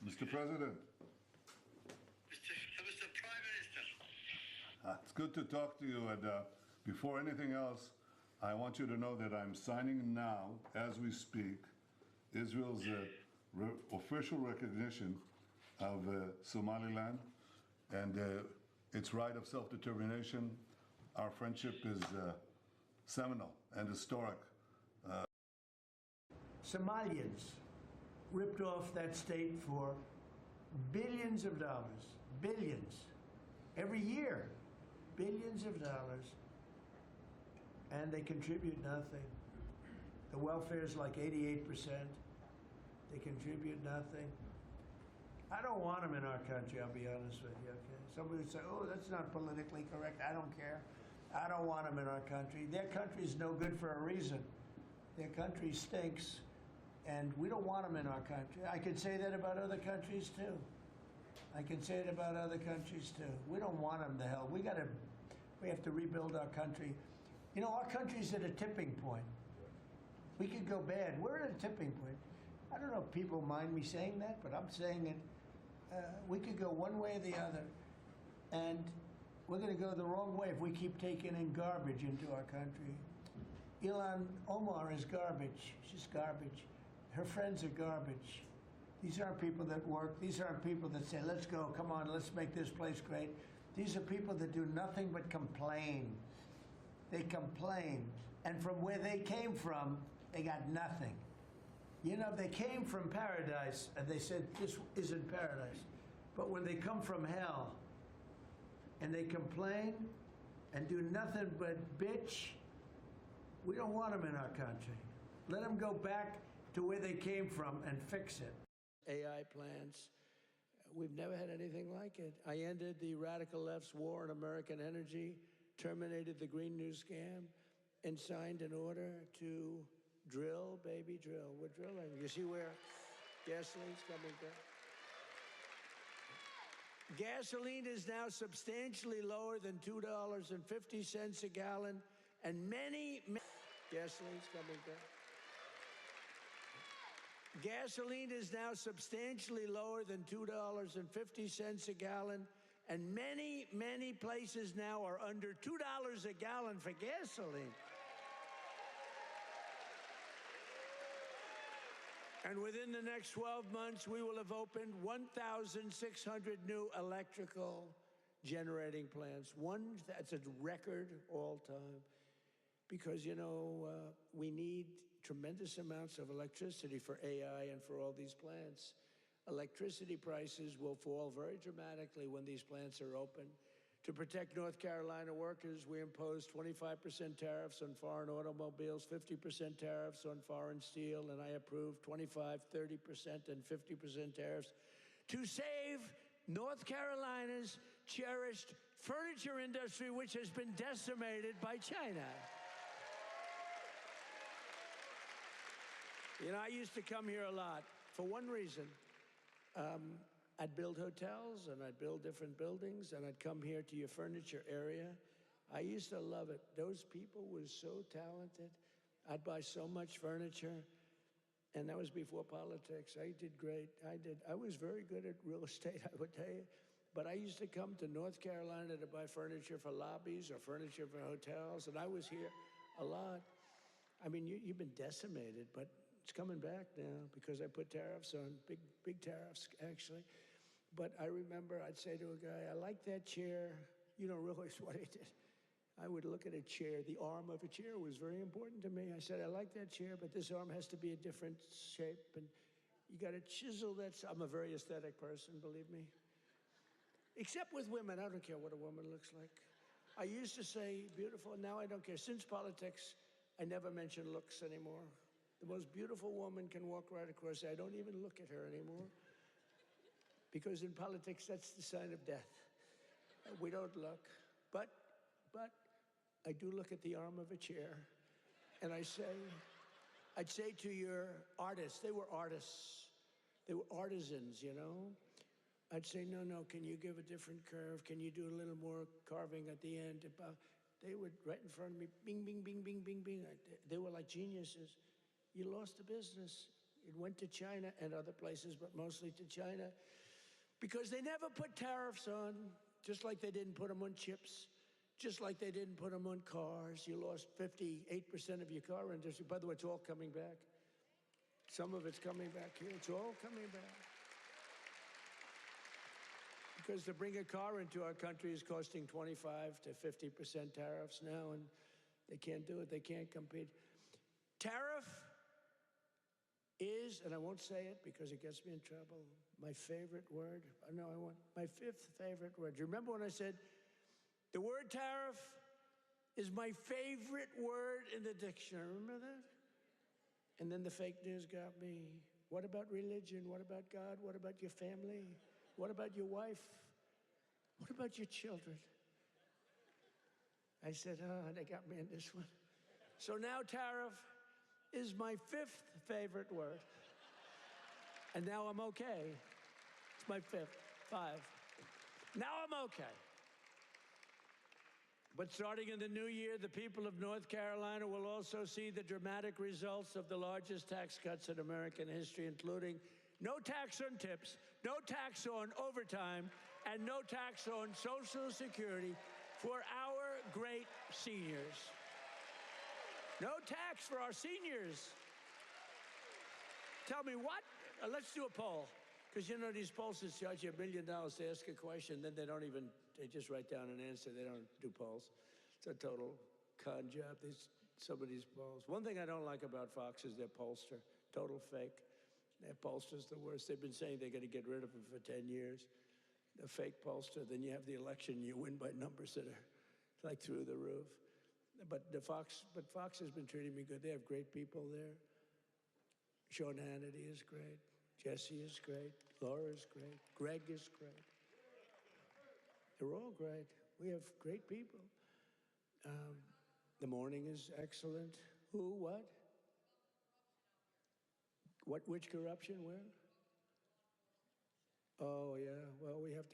Mr. President. Mr. Prime Minister. It's good to talk to you, and before anything else, I want you to know that I'm signing now, as we speak, Israel's official recognition of Somaliland and its right of self-determination. Our friendship is seminal and historic. Somalians ripped off that state for billions of dollars, billions, every year, billions of dollars, and they contribute nothing. The welfare is like 88%. They contribute nothing. I don't want them in our country, I'll be honest with you, okay? Somebody would say, oh, that's not politically correct. I don't care. I don't want them in our country. Their country's no good for a reason. Their country stinks, and we don't want them in our country. I could say that about other countries, too. I can say it about other countries, too. We don't want them to hell. We have to rebuild our country. You know, our country's at a tipping point. We could go bad. We're at a tipping point. I don't know if people mind me saying that, but I'm saying it. We could go one way or the other, and we're going to go the wrong way if we keep taking in garbage into our country. Ilhan Omar is garbage. She's garbage. Her friends are garbage. These aren't people that work. These aren't people that say, let's go, come on, let's make this place great. These are people that do nothing but complain. They complain. And from where they came from, they got nothing. You know, they came from paradise, and they said, this isn't paradise. But when they come from hell, and they complain, and do nothing but bitch, we don't want them in our country. Let them go back to where they came from and fix it. AI plants, we've never had anything like it. I ended the radical left's war on American energy, terminated the Green New scam, and signed an order to drill, baby, drill. We're drilling. You see where gasoline's coming from? Gasoline is now substantially lower than $2.50 a gallon, and gasoline's coming from. Gasoline is now substantially lower than $2.50 a gallon, and many places now are under $2 a gallon for gasoline. And within the next 12 months, we will have opened 1,600 new electrical generating plants. That's a record all time. Because, you know, we need tremendous amounts of electricity for AI and for all these plants. Electricity prices will fall very dramatically when these plants are open. To protect North Carolina workers, we imposed 25% tariffs on foreign automobiles, 50% tariffs on foreign steel, and I approved 25%, 30%, and 50% tariffs to save North Carolina's cherished furniture industry, which has been decimated by China. You know, I used to come here a lot for one reason. I'd build hotels, and I'd build different buildings, and I'd come here to your furniture area. I used to love it. Those people were so talented. I'd buy so much furniture, and that was before politics. I did great. I was very good at real estate, I would tell you. But I used to come to North Carolina to buy furniture for lobbies or furniture for hotels, and I was here a lot. I mean, you've been decimated, but it's coming back now because I put tariffs on, big tariffs, actually. But I remember I'd say to a guy, I like that chair. You don't realize what I did. I would look at a chair. The arm of a chair was very important to me. I said, I like that chair, but this arm has to be a different shape. And you got to chisel that. I'm a very aesthetic person, believe me. Except with women. I don't care what a woman looks like. I used to say beautiful. Now I don't care. Since politics, I never mention looks anymore. The most beautiful woman can walk right across. I don't even look at her anymore. Because in politics, that's the sign of death. We don't look. But I do look at the arm of a chair, and I'd say to your artists, they were artists. They were artisans, you know? I'd say, no, can you give a different curve? Can you do a little more carving at the end? They would, right in front of me, bing, bing, bing, bing, bing, bing. They were like geniuses. You lost the business. It went to China and other places, but mostly to China, because they never put tariffs on, just like they didn't put them on chips, just like they didn't put them on cars. You lost 58% of your car industry. By the way, it's all coming back. Some of it's coming back here. It's all coming back. Because to bring a car into our country is costing 25 to 50% tariffs now, and they can't do it. They can't compete. Tariff is, and I won't say it because it gets me in trouble, my favorite word. No, I want my fifth favorite word. Do you remember when I said the word tariff is my favorite word in the dictionary? Remember that? And then the fake news got me. What about religion? What about God? What about your family? What about your wife? What about your children? I said, oh, they got me in this one. So now tariff is my fifth favorite word. And now I'm okay. It's my fifth, 5. Now I'm okay. But starting in the new year, the people of North Carolina will also see the dramatic results of the largest tax cuts in American history, including no tax on tips, no tax on overtime, and no tax on Social Security for our great seniors. No tax for our seniors. Tell me what? Let's do a poll. Because you know these pollsters charge you $1 million to ask a question, then they just write down an answer. They don't do polls. It's a total con job, some of these polls. One thing I don't like about Fox is their pollster. Total fake. Their pollster's the worst. They've been saying they're going to get rid of them for 10 years. The fake pollster, then you have the election, you win by numbers that are like through the roof. But Fox has been treating me good. They have great people there. Sean Hannity is great. Jesse is great. Laura is great. Greg is great. They're all great. We have great people. The morning is excellent. Who? What? Which corruption? Where? Oh yeah. Well, we have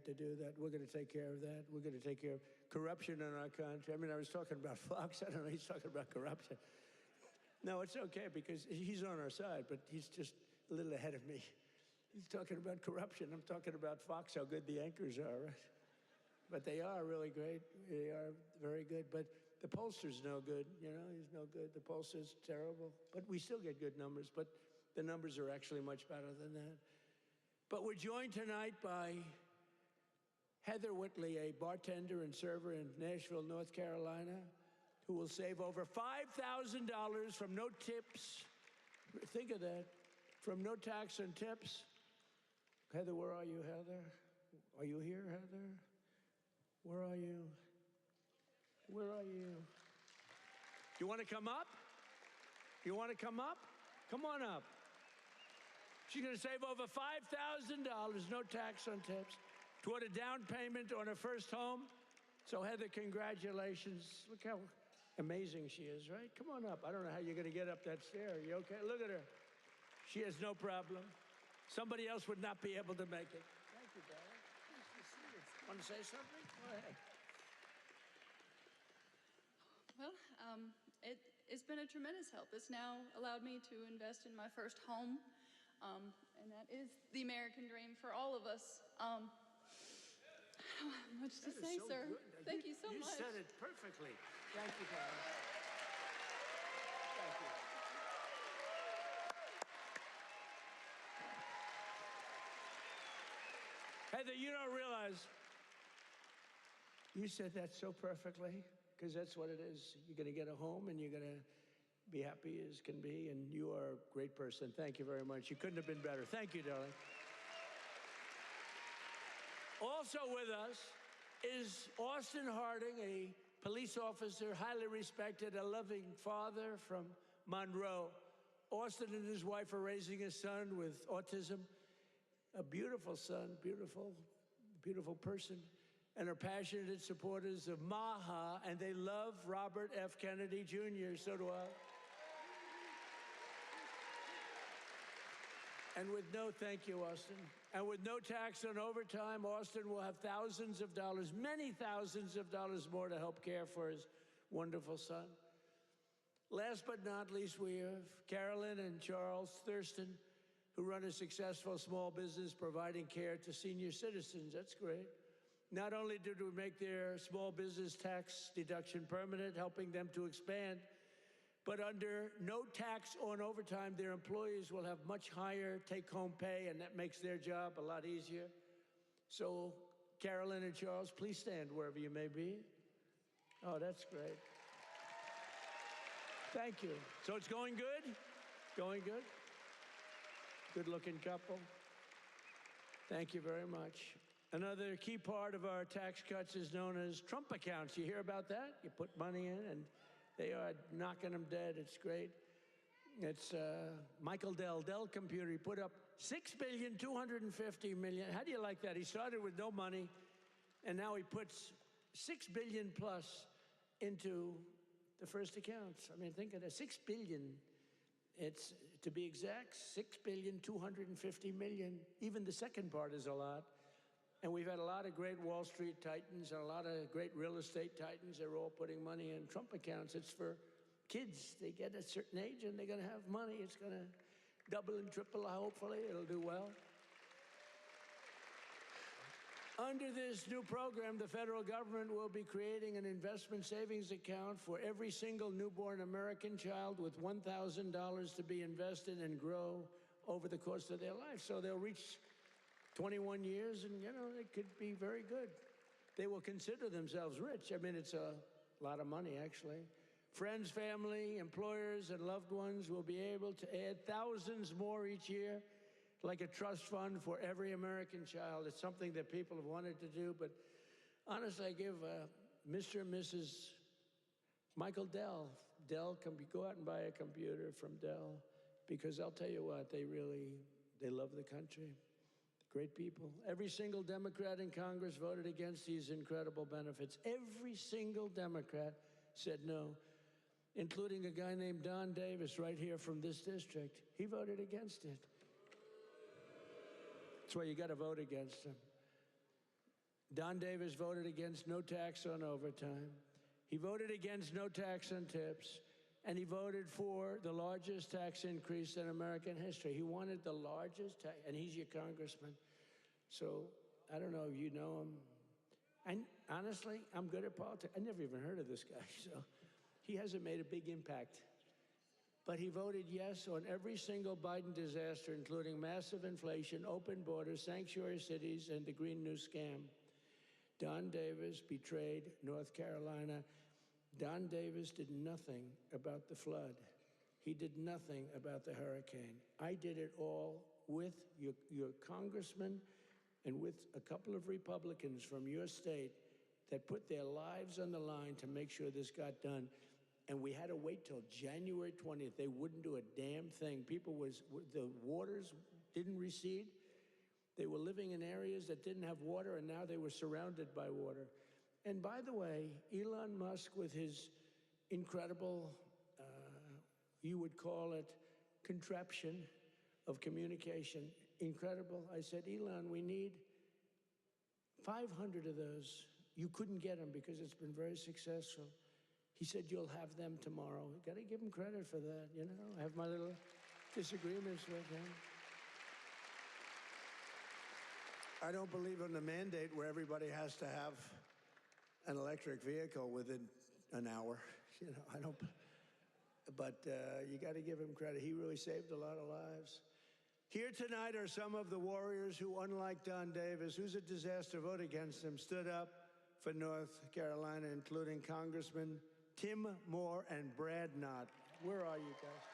to do that. We're going to take care of that. We're going to take care of corruption in our country. I mean, I was talking about Fox. I don't know. He's talking about corruption. No, it's okay because he's on our side, but he's just a little ahead of me. He's talking about corruption. I'm talking about Fox, how good the anchors are, right? But they are really great. They are very good. But the pollster's no good, you know? He's no good. The pollster's terrible. But we still get good numbers. But the numbers are actually much better than that. But we're joined tonight by Heather Whitley, a bartender and server in Nashville, North Carolina, who will save over $5,000 from no tips. Think of that. From no tax on tips. Heather, where are you, Heather? Are you here, Heather? Where are you? Where are you? You want to come up? You want to come up? Come on up. She's going to save over $5,000, no tax on tips, toward a down payment on her first home. So, Heather, congratulations. Look how amazing she is, right? Come on up. I don't know how you're going to get up that stair. Are you okay? Look at her. She has no problem. Somebody else would not be able to make it. Thank you, darling. Nice to see you. Want to say something? Go ahead. Well, it's been a tremendous help. It's now allowed me to invest in my first home, and that is the American dream for all of us. Much to say, so sir. Good. Thank you so much. You said it perfectly. Thank you, darling. Thank you. Heather, you don't realize you said that so perfectly, because that's what it is. You're going to get a home, and you're going to be happy as can be, and you are a great person. Thank you very much. You couldn't have been better. Thank you, darling. Also with us is Austin Harding, a police officer, highly respected, a loving father from Monroe. Austin and his wife are raising a son with autism. A beautiful son, beautiful, beautiful person, and are passionate supporters of MAHA, and they love Robert F. Kennedy Jr., so do I. And with no, thank you, Austin, and with no tax on overtime, Austin will have thousands of dollars, many thousands of dollars more to help care for his wonderful son. Last but not least, we have Carolyn and Charles Thurston, who run a successful small business providing care to senior citizens. That's great. Not only did we make their small business tax deduction permanent, helping them to expand, but under no tax on overtime, their employees will have much higher take-home pay, and that makes their job a lot easier. So, Carolyn and Charles, please stand wherever you may be. Oh, that's great. Thank you. So it's going good? Going good? Good-looking couple. Thank you very much. Another key part of our tax cuts is known as Trump accounts. You hear about that? You put money in, and they are knocking them dead. It's great. It's Michael Dell Computer. He put up $6.25 billion. How do you like that? He started with no money, and now he puts $6 billion plus into the first accounts. I mean, think of that, $6 billion. It's, to be exact, $6.25 billion. Even the second part is a lot. And we've had a lot of great Wall Street titans and a lot of great real estate titans. They're all putting money in Trump accounts. It's for kids. They get a certain age and they're going to have money. It's going to double and triple, hopefully. It'll do well. Under this new program, the federal government will be creating an investment savings account for every single newborn American child with $1,000 to be invested and grow over the course of their life. So they'll reach 21 years and, you know, they could be very good. They will consider themselves rich. I mean, it's a lot of money, actually. Friends, family, employers, and loved ones will be able to add thousands more each year, like a trust fund for every American child. It's something that people have wanted to do, but honestly, I give Mr. and Mrs. Michael Dell, go out and buy a computer from Dell, because I'll tell you what, they love the country. Great people. Every single Democrat in Congress voted against these incredible benefits. Every single Democrat said no, including a guy named Don Davis right here from this district. He voted against it. That's why you got to vote against him. Don Davis voted against no tax on overtime. He voted against no tax on tips. And he voted for the largest tax increase in American history. He wanted the largest tax, and he's your congressman. So I don't know if you know him. And honestly, I'm good at politics. I never even heard of this guy, so he hasn't made a big impact. But he voted yes on every single Biden disaster, including massive inflation, open borders, sanctuary cities, and the Green New Scam. Don Davis betrayed North Carolina. Don Davis did nothing about the flood. He did nothing about the hurricane. I did it all with your congressman and with a couple of Republicans from your state that put their lives on the line to make sure this got done. And we had to wait till January 20th. They wouldn't do a damn thing. The waters didn't recede. They were living in areas that didn't have water, and now they were surrounded by water. And by the way, Elon Musk, with his incredible, you would call it contraption of communication, incredible. I said, Elon, we need 500 of those. You couldn't get them because it's been very successful. He said, you'll have them tomorrow. You got to give him credit for that, you know. I have my little disagreements with him. I don't believe in the mandate where everybody has to have an electric vehicle within an hour. You know, I don't, but you got to give him credit. He really saved a lot of lives. Here tonight are some of the warriors who, unlike Don Davis, who's a disaster, vote against him, stood up for North Carolina, including Congressman Tim Moore and Brad Knott. Where are you guys?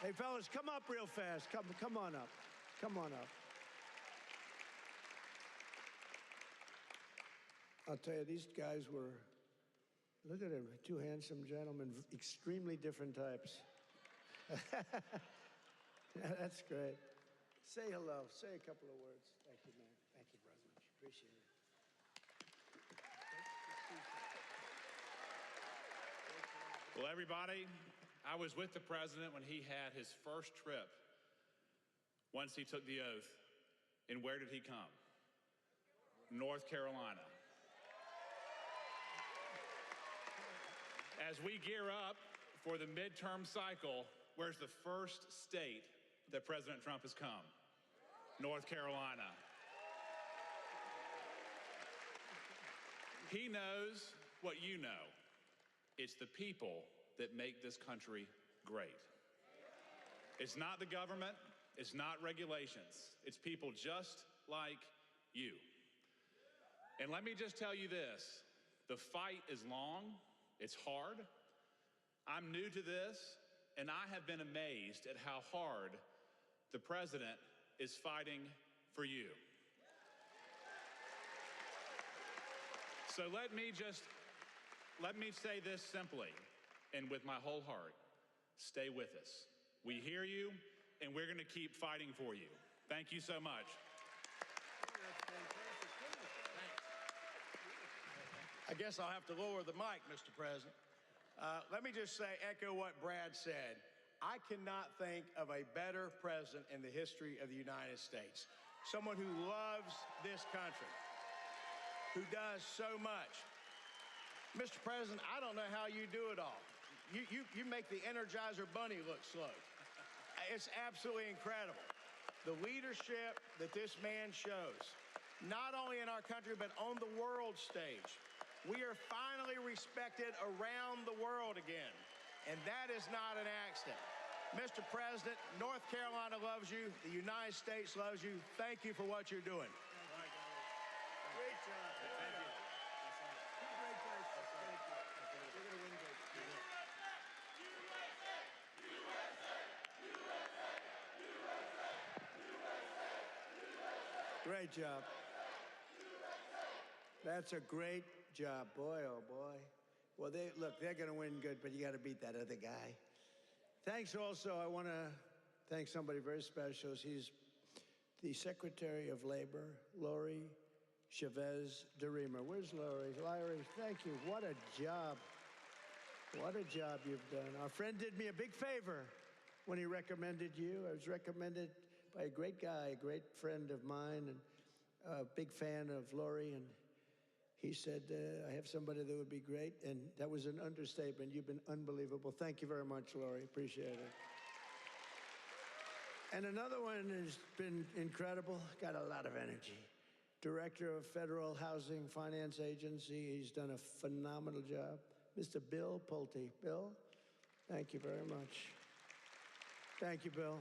Hey, fellas, come up real fast. Come on up. Come on up. I'll tell you, these guys were, look at them, two handsome gentlemen, extremely different types. That's great. Say hello. Say a couple of words. Thank you, man. Thank you, President. Appreciate it. Well, everybody, I was with the president when he had his first trip, once he took the oath. And where did he come? North Carolina. As we gear up for the midterm cycle, where's the first state that President Trump has come? North Carolina. He knows what you know. It's the people that make this country great. It's not the government, it's not regulations, it's people just like you. And let me just tell you this, the fight is long, it's hard. I'm new to this, and I have been amazed at how hard the president is fighting for you. So let me say this simply and with my whole heart. Stay with us. We hear you, and we're going to keep fighting for you. Thank you so much. I guess I'll have to lower the mic, Mr. President. Let me just say, echo what Brad said. I cannot think of a better president in the history of the United States. Someone who loves this country, who does so much. Mr. President, I don't know how you do it all. You make the Energizer Bunny look slow. It's absolutely incredible. The leadership that this man shows, not only in our country, but on the world stage. We are finally respected around the world again, and that is not an accident. Mr. President, North Carolina loves you. The United States loves you. Thank you for what you're doing. Great job. Thank you. Great guys. Thank you. We're going to win big. Great job. That's a great job. Boy, oh boy. Well, they're going to win good, but you got to beat that other guy. Thanks also. I want to thank somebody very special. He's the Secretary of Labor, Lori Chavez DeRemer. Where's Lori? Larry, thank you. What a job. What a job you've done. Our friend did me a big favor when he recommended you. I was recommended by a great guy, a great friend of mine, and a big fan of Lori, and he said, I have somebody that would be great, and that was an understatement. You've been unbelievable. Thank you very much, Lori. Appreciate it. And another one has been incredible, got a lot of energy. Director of Federal Housing Finance Agency. He's done a phenomenal job. Mr. Bill Pulte. Bill, thank you very much. Thank you, Bill.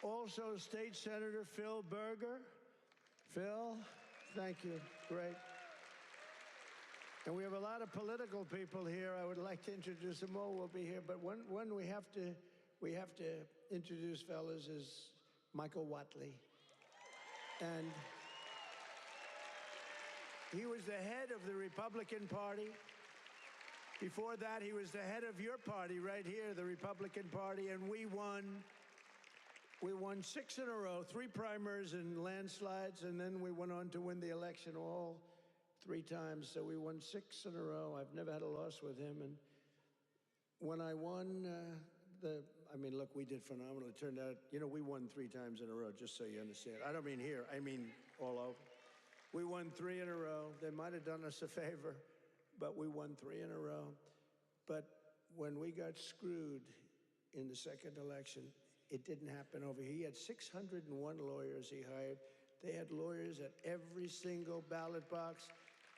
Also, State Senator Phil Berger. Phil, thank you. Great. And we have a lot of political people here. I would like to introduce them all. Will be here, but one we have to introduce, fellas, is Michael Whatley. And he was the head of the Republican Party. Before that, he was the head of your party right here, the Republican Party, and we won 6 in a row, 3 primaries and landslides, and then we went on to win the election all 3 times. So we won 6 in a row. I've never had a loss with him. And when I won look, we did phenomenal. It turned out, we won 3 times in a row, just so you understand. I don't mean here, I mean all over. We won 3 in a row. They might have done us a favor, but we won 3 in a row. But when we got screwed in the second election, it didn't happen over here. He had 601 lawyers he hired. They had lawyers at every single ballot box,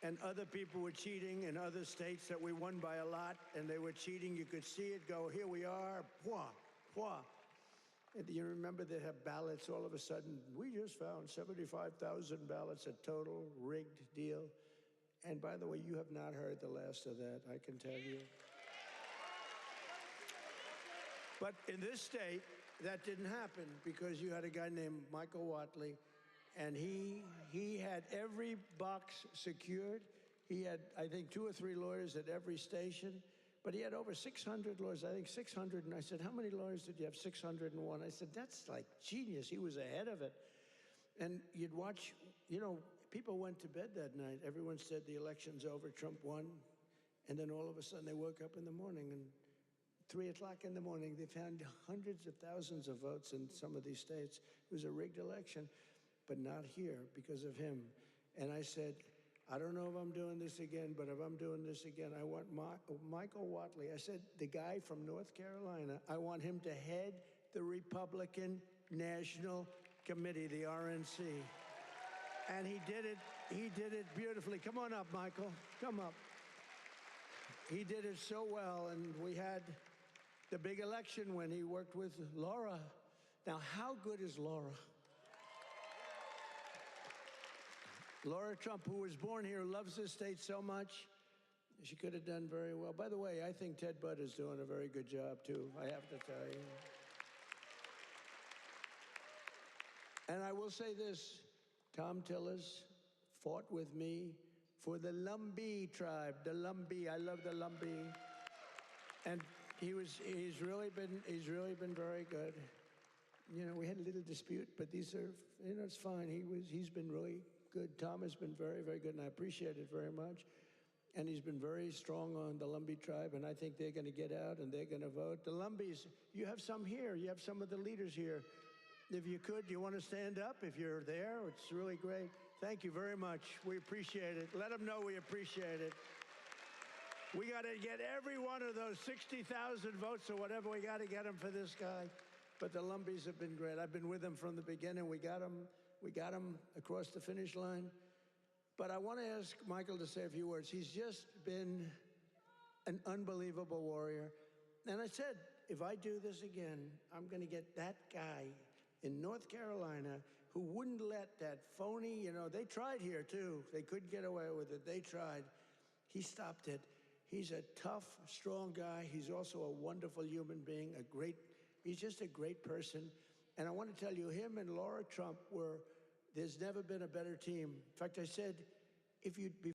and other people were cheating in other states that we won by a lot, and they were cheating. You could see it go, here we are, pwah, pwah. And you remember they have ballots all of a sudden. We just found 75,000 ballots, a total rigged deal. And by the way, you have not heard the last of that, I can tell you. But in this state, that didn't happen because you had a guy named Michael Whatley, and he had every box secured. He had, I think, 2 or 3 lawyers at every station, but he had over 600 lawyers, I think 600. And I said, how many lawyers did you have? 601. I said, that's like genius. He was ahead of it. And you'd watch, people went to bed that night. Everyone said the election's over, Trump won. And then all of a sudden they woke up in the morning, and 3 o'clock in the morning, they found hundreds of thousands of votes in some of these states. It was a rigged election, but not here because of him. And I said, I don't know if I'm doing this again, but if I'm doing this again, I want Michael Watley. I said, the guy from North Carolina, I want him to head the Republican National Committee, the RNC. And he did it beautifully. Come on up, Michael. Come up. He did it so well, and we had the big election when he worked with Laura. Now, how good is Laura? Laura Trump, who was born here, loves this state so much. She could have done very well. By the way, I think Ted Budd is doing a very good job, too, I have to tell you. And I will say this, Tom Tillis fought with me for the Lumbee tribe, the Lumbee. I love the Lumbee. And he's really been very good. You know, we had a little dispute, but these are, you know, it's fine. He's been really good. Tom has been very, very good, and I appreciate it very much. And he's been very strong on the Lumbee tribe, and I think they're going to get out and they're going to vote. The Lumbees, you have some here. You have some of the leaders here. If you could, you want to stand up if you're there? It's really great. Thank you very much. We appreciate it. Let them know we appreciate it. We got to get every one of those 60,000 votes or whatever. We got to get them for this guy. But the Lumbees have been great. I've been with them from the beginning. We got them across the finish line. But I want to ask Michael to say a few words. He's just been an unbelievable warrior. And I said, if I do this again, I'm going to get that guy in North Carolina who wouldn't let that phony, you know, they tried here too. They couldn't get away with it. They tried. He stopped it. He's a tough, strong guy. He's also a wonderful human being, he's just a great person. And I want to tell you, him and Laura Trump there's never been a better team. In fact, I said, if you'd be